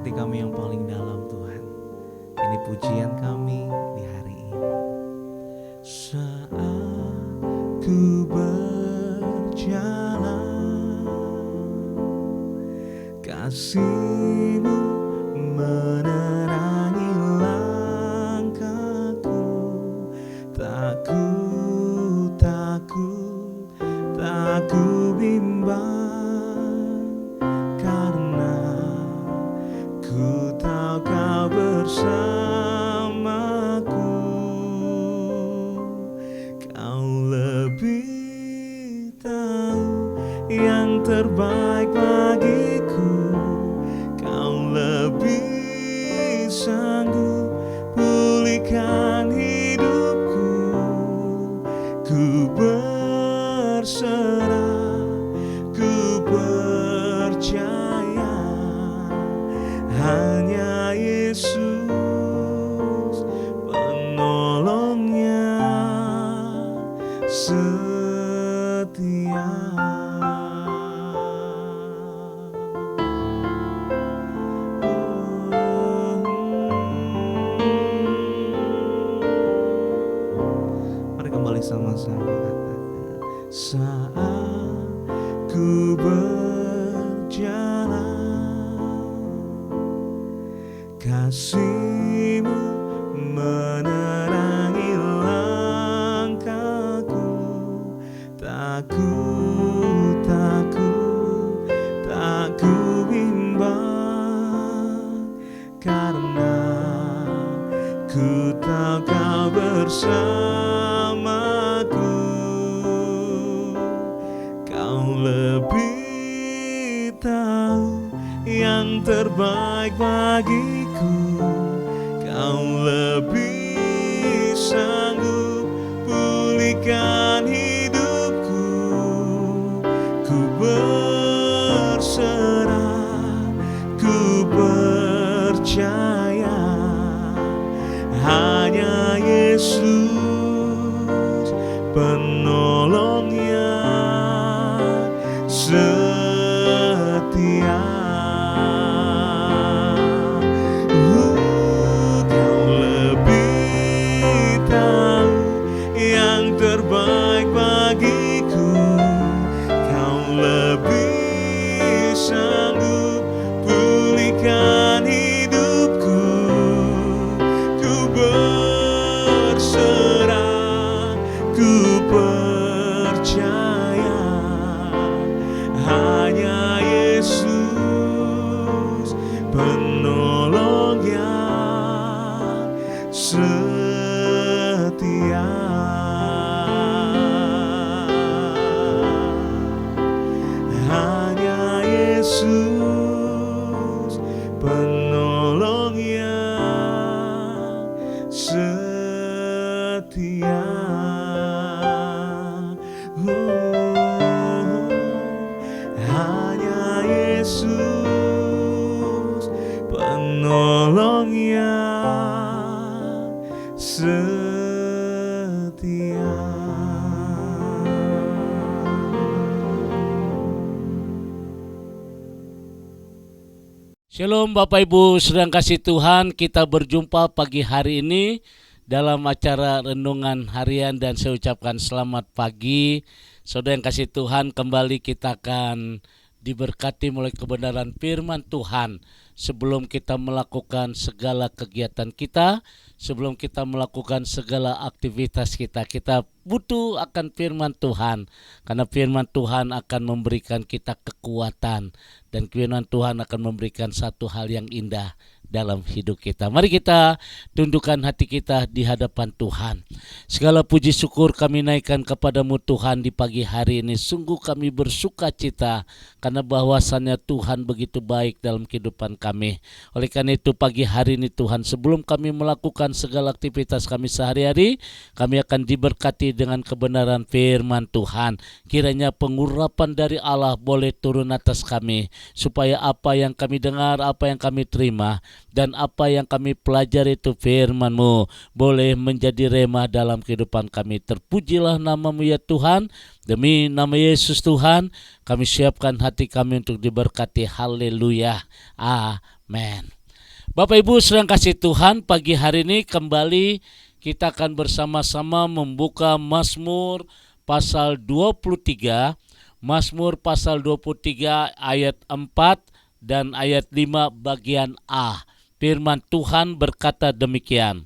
hati kami yang paling dalam Tuhan. Ini pujian kami di hari ini. Saat ku berjalan, kasih-Mu menerangi langkahku. Tak ku bimbang, karena ku tahu Kau bersamaku. Kau lebih tahu yang terbaik bagiku. Kau lebih sanggup pulihkan hidupku. Ku berserah, ku percaya, hanya Yesus penolongnya setia. Mari kembali sama-sama katakan. Saat ku berjalan, kasih-Mu menerangi langkahku. Tak ku bimbang, karena ku tahu Kau bersamaku. Kau lebih tahu yang terbaik bagiku. Kau lebih sanggup pulihkan hidupku. Ku berserah, ku percaya, hanya Yesus penolongnya setia. Kau lebih tahu yang terbaik bagiku. Kau lebih sanggup pulihkan hidupku. Ku berserah, ku percaya, hanya Yesus penolongnya setia. Hanya Yesus penolongnya setia. Hanya Yesus penolongnya setia. Shalom Bapak Ibu sedang kasih Tuhan, kita berjumpa pagi hari ini dalam acara renungan harian dan saya ucapkan selamat pagi. Saudara yang kasih Tuhan, kembali kita akan diberkati mulai kebenaran firman Tuhan. Sebelum kita melakukan segala kegiatan kita, sebelum kita melakukan segala aktivitas kita, kita butuh akan firman Tuhan. Karena firman Tuhan akan memberikan kita kekuatan dan firman Tuhan akan memberikan satu hal yang indah dalam hidup kita. Mari kita tundukkan hati kita di hadapan Tuhan. Segala puji syukur kami naikkan kepadamu Tuhan di pagi hari ini. Sungguh kami bersuka cita karena bahwasannya Tuhan begitu baik dalam kehidupan kami. Oleh karena itu pagi hari ini Tuhan, sebelum kami melakukan segala aktivitas kami sehari-hari, kami akan diberkati dengan kebenaran firman Tuhan. Kiranya pengurapan dari Allah boleh turun atas kami, supaya apa yang kami dengar, apa yang kami terima, dan apa yang kami pelajari itu firman-Mu boleh menjadi remah dalam kehidupan kami. Terpujilah nama-Mu ya Tuhan. Demi nama Yesus Tuhan, kami siapkan hati kami untuk diberkati. Haleluya. Amin. Bapak Ibu sedang kasih Tuhan, pagi hari ini kembali kita akan bersama-sama membuka Mazmur pasal 23. Mazmur pasal 23 ayat 4 dan ayat 5 bagian A. Firman Tuhan berkata demikian.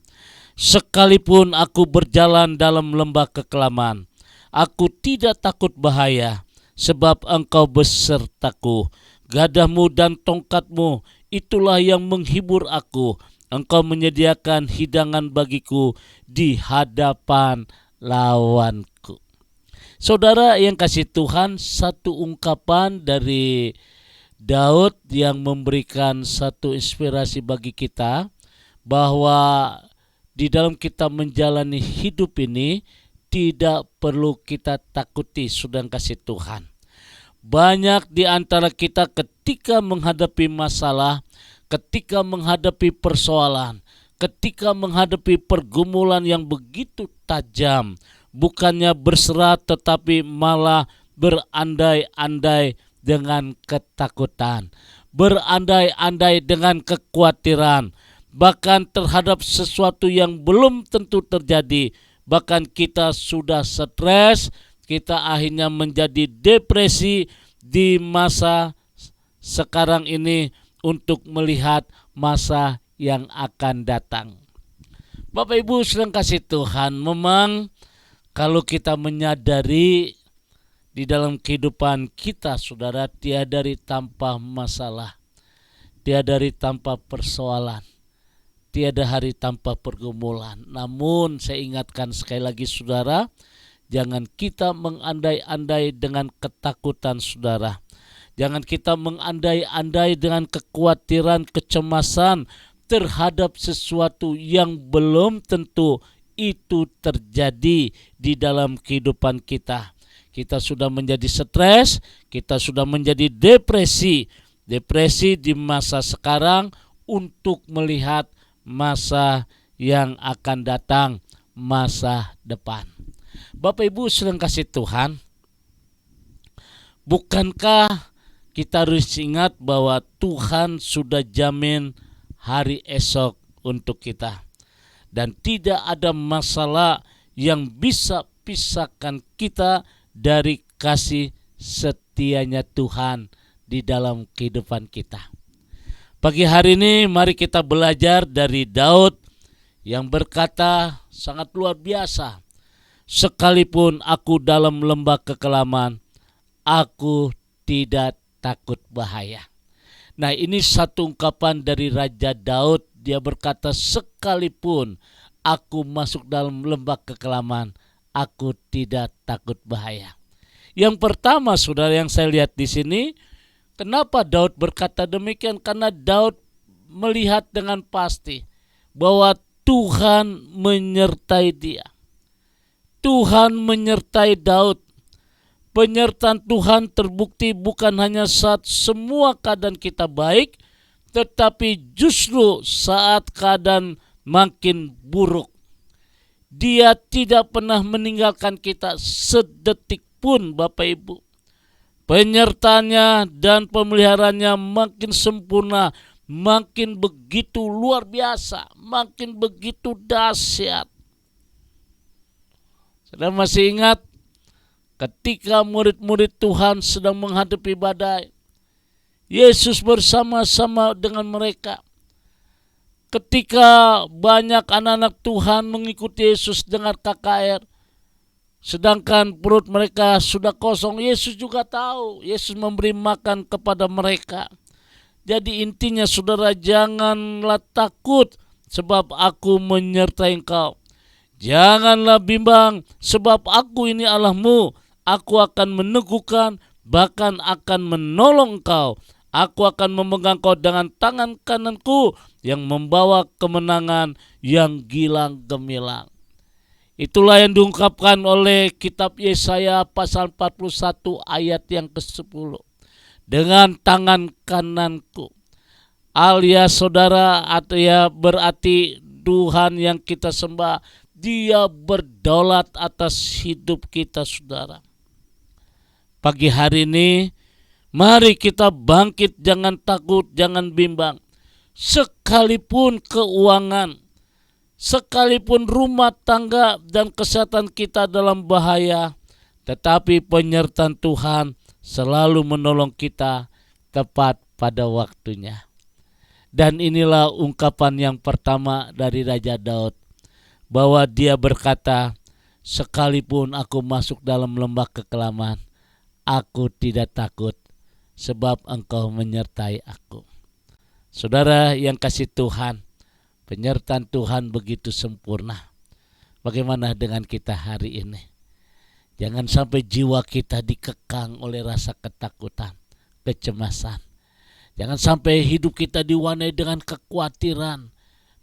Sekalipun aku berjalan dalam lembah kekelaman, aku tidak takut bahaya, sebab Engkau besertaku. Gadahmu dan tongkatmu, itulah yang menghibur aku. Engkau menyediakan hidangan bagiku di hadapan lawanku. Saudara yang kasih Tuhan, satu ungkapan dari Daud yang memberikan satu inspirasi bagi kita, bahwa di dalam kita menjalani hidup ini tidak perlu kita takuti, saudara kasih Tuhan. Banyak di antara kita ketika menghadapi masalah, ketika menghadapi persoalan, ketika menghadapi pergumulan yang begitu tajam, bukannya berserah tetapi malah berandai-andai dengan ketakutan, berandai-andai dengan kekhawatiran, bahkan terhadap sesuatu yang belum tentu terjadi. Bahkan kita sudah stres, kita akhirnya menjadi depresi di masa sekarang ini untuk melihat masa yang akan datang. Bapak Ibu sedang kasih Tuhan, memang kalau kita menyadari di dalam kehidupan kita, saudara, tiada hari tanpa masalah, tiada hari tanpa persoalan, tiada hari tanpa pergumulan. Namun saya ingatkan sekali lagi saudara, jangan kita mengandai-andai dengan ketakutan saudara. Jangan kita mengandai-andai dengan kekhawatiran, kecemasan terhadap sesuatu yang belum tentu itu terjadi di dalam kehidupan kita. Kita sudah menjadi stres, kita sudah menjadi depresi. Depresi di masa sekarang untuk melihat masa yang akan datang, masa depan. Bapak Ibu sedang kasih Tuhan, bukankah kita harus ingat bahwa Tuhan sudah jamin hari esok untuk kita, dan tidak ada masalah yang bisa pisahkan kita dari kasih setianya Tuhan di dalam kehidupan kita. Pagi hari ini mari kita belajar dari Daud yang berkata sangat luar biasa. Sekalipun aku dalam lembah kekelaman, aku tidak takut bahaya. Nah, ini satu ungkapan dari Raja Daud. Dia berkata, sekalipun aku masuk dalam lembah kekelaman, aku tidak takut bahaya. Yang pertama, saudara, yang saya lihat di sini, kenapa Daud berkata demikian? Karena Daud melihat dengan pasti bahwa Tuhan menyertai dia. Tuhan menyertai Daud. Penyertaan Tuhan terbukti bukan hanya saat semua keadaan kita baik, tetapi justru saat keadaan makin buruk. Dia tidak pernah meninggalkan kita sedetik pun, Bapak Ibu. Penyertaannya dan pemeliharaannya makin sempurna, makin begitu luar biasa, makin begitu dahsyat. Saudara masih ingat ketika murid-murid Tuhan sedang menghadapi badai, Yesus bersama-sama dengan mereka. Ketika banyak anak-anak Tuhan mengikuti Yesus dengan KKR, sedangkan perut mereka sudah kosong, Yesus juga tahu. Yesus memberi makan kepada mereka. Jadi intinya saudara, janganlah takut sebab aku menyertai engkau. Janganlah bimbang sebab aku ini Allahmu. Aku akan meneguhkan, bahkan akan menolong engkau. Aku akan memegang kau dengan tangan kananku yang membawa kemenangan yang gilang gemilang. Itulah yang diungkapkan oleh kitab Yesaya pasal 41 ayat yang ke-10. Dengan tangan kananku. Alias saudara, artinya berarti Tuhan yang kita sembah, Dia berdaulat atas hidup kita saudara. Pagi hari ini mari kita bangkit, jangan takut, jangan bimbang. sekalipun keuangan, sekalipun rumah tangga dan kesehatan kita dalam bahaya, tetapi penyertaan Tuhan selalu menolong kita tepat pada waktunya. Dan inilah ungkapan yang pertama dari Raja Daud, bahwa dia berkata, sekalipun aku masuk dalam lembah kekelaman, aku tidak takut, sebab Engkau menyertai aku. Saudara yang kasih Tuhan, penyertaan Tuhan begitu sempurna. Bagaimana dengan kita hari ini? Jangan sampai jiwa kita dikekang oleh rasa ketakutan, kecemasan. Jangan sampai hidup kita diwarnai dengan kekhawatiran,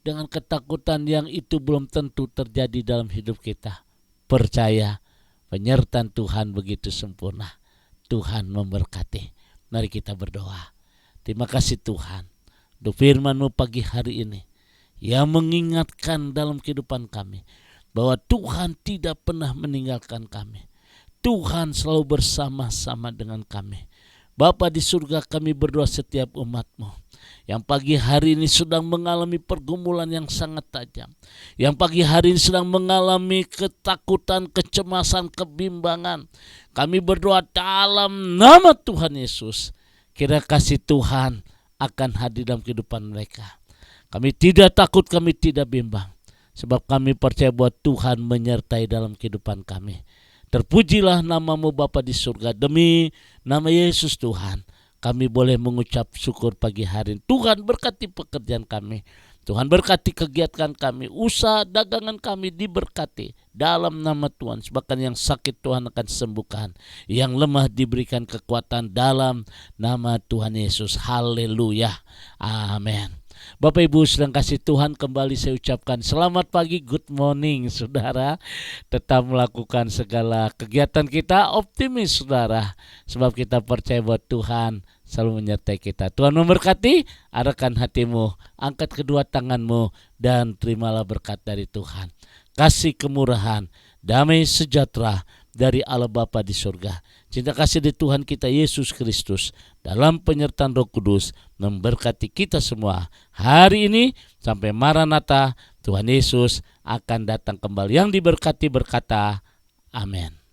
dengan ketakutan yang itu belum tentu terjadi dalam hidup kita. Percaya, penyertaan Tuhan begitu sempurna. Tuhan memberkati. Mari kita berdoa. Terima kasih Tuhan untuk firman-Mu pagi hari ini yang mengingatkan dalam kehidupan kami bahwa Tuhan tidak pernah meninggalkan kami. Tuhan selalu bersama-sama dengan kami. Bapa di surga, kami berdoa setiap umat-Mu yang pagi hari ini sedang mengalami pergumulan yang sangat tajam, yang pagi hari ini sedang mengalami ketakutan, kecemasan, kebimbangan. Kami berdoa dalam nama Tuhan Yesus, kiranya kasih Tuhan akan hadir dalam kehidupan mereka. Kami tidak takut, kami tidak bimbang, sebab kami percaya bahwa Tuhan menyertai dalam kehidupan kami. Terpujilah nama-Mu Bapa di surga. Demi nama Yesus Tuhan, kami boleh mengucap syukur pagi hari ini. Tuhan berkati pekerjaan kami, Tuhan berkati kegiatan kami, usaha dagangan kami diberkati dalam nama Tuhan. Bahkan yang sakit Tuhan akan sembuhkan, yang lemah diberikan kekuatan dalam nama Tuhan Yesus. Haleluya, amin. Bapak Ibu sedang kasih Tuhan, kembali saya ucapkan selamat pagi, good morning saudara. Tetap melakukan segala kegiatan kita optimis saudara, sebab kita percaya bahwa Tuhan selalu menyertai kita. Tuhan memberkati, arahkan hatimu, angkat kedua tanganmu dan terimalah berkat dari Tuhan. Kasih kemurahan, damai sejahtera dari Allah Bapa di surga, cinta kasih di Tuhan kita Yesus Kristus dalam penyertaan Roh Kudus memberkati kita semua hari ini sampai Maranatha. Tuhan Yesus akan datang kembali. Yang diberkati berkata, amin.